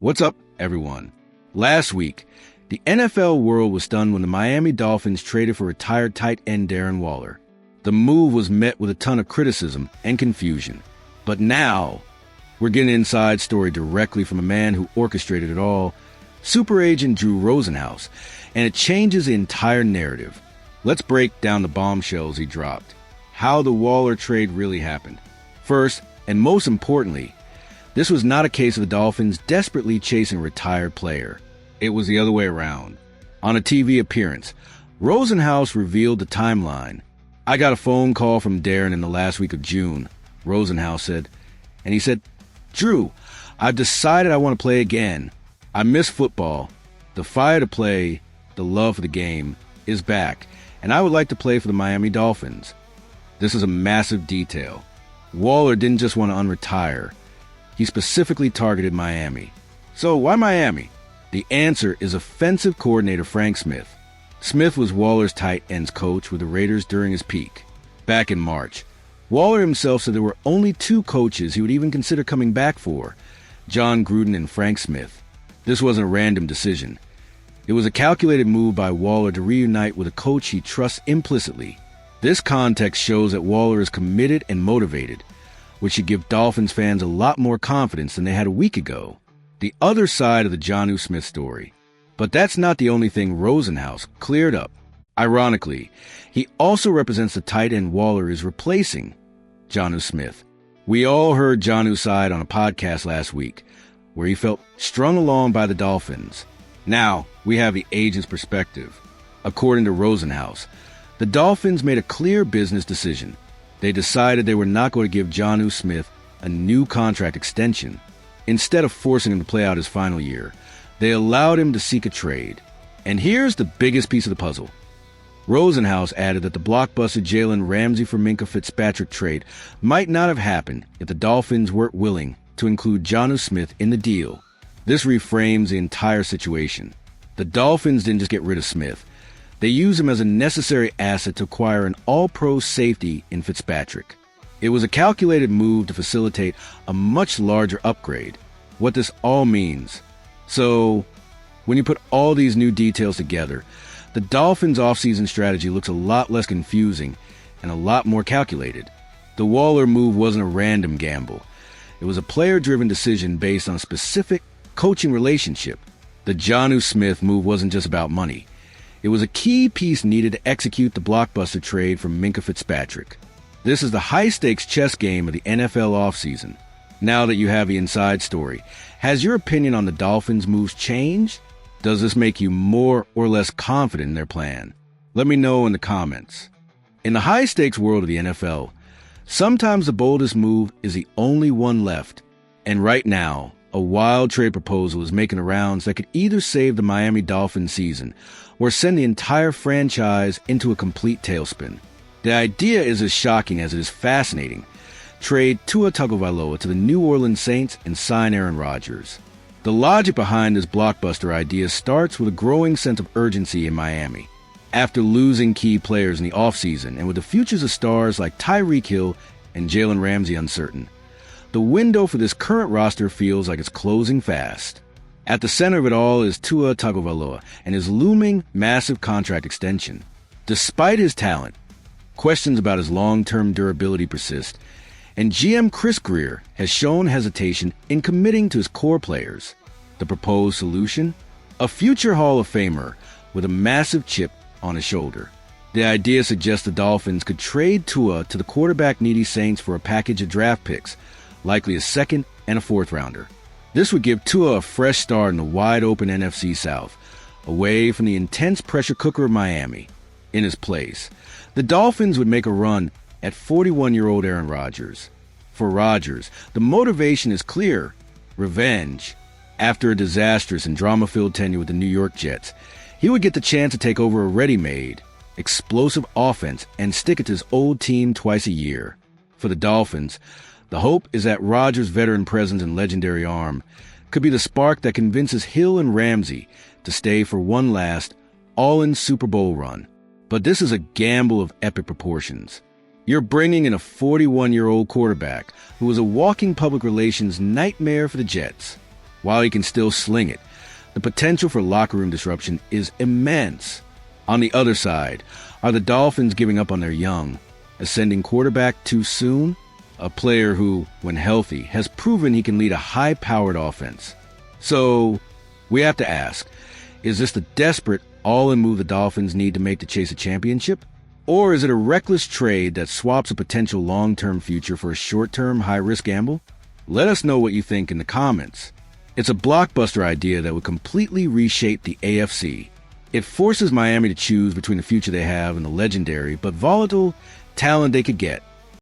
What's up, everyone? Last week, the NFL world was stunned when the Miami Dolphins traded for retired tight end Darren Waller. The move was met with a ton of criticism and confusion. But now, we're getting an inside story directly from a man who orchestrated it all, super agent Drew Rosenhaus, and it changes the entire narrative. Let's break down the bombshells he dropped, how the Waller trade really happened. First, and most importantly, this was not a case of the Dolphins desperately chasing a retired player. It was the other way around. On a TV appearance, Rosenhaus revealed the timeline. "I got a phone call from Darren in the last week of June," Rosenhaus said. And he said, "Drew, I've decided I want to play again. I miss football. The fire to play, the love for the game, is back, and I would like to play for the Miami Dolphins." This is a massive detail. Waller didn't just want to unretire. He specifically targeted Miami. So why Miami? The answer is offensive coordinator Frank Smith. Smith was Waller's tight ends coach with the Raiders during his peak. Back in March, Waller himself said there were only two coaches he would even consider coming back for, John Gruden and Frank Smith. This wasn't a random decision. It was a calculated move by Waller to reunite with a coach he trusts implicitly. This context shows that Waller is committed and motivated, which should give Dolphins fans a lot more confidence than they had a week ago. The other side of the Jonnu Smith story. But that's not the only thing Rosenhaus cleared up. Ironically, he also represents the tight end Waller is replacing, Jonnu Smith. We all heard Jonnu's side on a podcast last week, where he felt strung along by the Dolphins. Now, we have the agent's perspective. According to Rosenhaus, the Dolphins made a clear business decision. They decided they were not going to give Jonnu Smith a new contract extension. Instead of forcing him to play out his final year, they allowed him to seek a trade. And here's the biggest piece of the puzzle. Rosenhaus added that the blockbuster Jalen Ramsey for Minkah Fitzpatrick trade might not have happened if the Dolphins weren't willing to include Jonnu Smith in the deal. This reframes the entire situation. The Dolphins didn't just get rid of Smith. They used him as a necessary asset to acquire an all-pro safety in Fitzpatrick. It was a calculated move to facilitate a much larger upgrade. What this all means. So, when you put all these new details together, the Dolphins' offseason strategy looks a lot less confusing and a lot more calculated. The Waller move wasn't a random gamble. It was a player-driven decision based on a specific coaching relationship. The Jonnu Smith move wasn't just about money. It was a key piece needed to execute the blockbuster trade for Minkah Fitzpatrick. This is the high-stakes chess game of the NFL offseason. Now that you have the inside story, has your opinion on the Dolphins' moves changed? Does this make you more or less confident in their plan? Let me know in the comments. In the high-stakes world of the NFL, sometimes the boldest move is the only one left. And right now, a wild trade proposal is making the rounds that could either save the Miami Dolphins season or send the entire franchise into a complete tailspin. The idea is as shocking as it is fascinating. Trade Tua Tagovailoa to the New Orleans Saints and sign Aaron Rodgers. The logic behind this blockbuster idea starts with a growing sense of urgency in Miami. After losing key players in the offseason and with the futures of stars like Tyreek Hill and Jalen Ramsey uncertain, the window for this current roster feels like it's closing fast. At the center of it all is Tua Tagovailoa and his looming massive contract extension. Despite his talent, questions about his long-term durability persist, and GM Chris Greer has shown hesitation in committing to his core players. The proposed solution? A future Hall of Famer with a massive chip on his shoulder. The idea suggests the Dolphins could trade Tua to the quarterback-needy Saints for a package of draft picks, likely a second and a fourth rounder. This would give Tua a fresh start in the wide-open NFC South, away from the intense pressure cooker of Miami. In his place, the Dolphins would make a run at 41-year-old Aaron Rodgers. For Rodgers, the motivation is clear: revenge. After a disastrous and drama-filled tenure with the New York Jets, he would get the chance to take over a ready-made, explosive offense and stick it to his old team twice a year. For the Dolphins, the hope is that Rodgers' veteran presence and legendary arm could be the spark that convinces Hill and Ramsey to stay for one last, all-in Super Bowl run. But this is a gamble of epic proportions. You're bringing in a 41-year-old quarterback who was a walking public relations nightmare for the Jets. while he can still sling it, the potential for locker room disruption is immense. On the other side, are the Dolphins giving up on their young, ascending quarterback too soon? A player who, when healthy, has proven he can lead a high-powered offense. So, we have to ask, is this the desperate, all-in move the Dolphins need to make to chase a championship? Or is it a reckless trade that swaps a potential long-term future for a short-term, high-risk gamble? Let us know what you think in the comments. It's a blockbuster idea that would completely reshape the AFC. It forces Miami to choose between the future they have and the legendary but volatile talent they could get.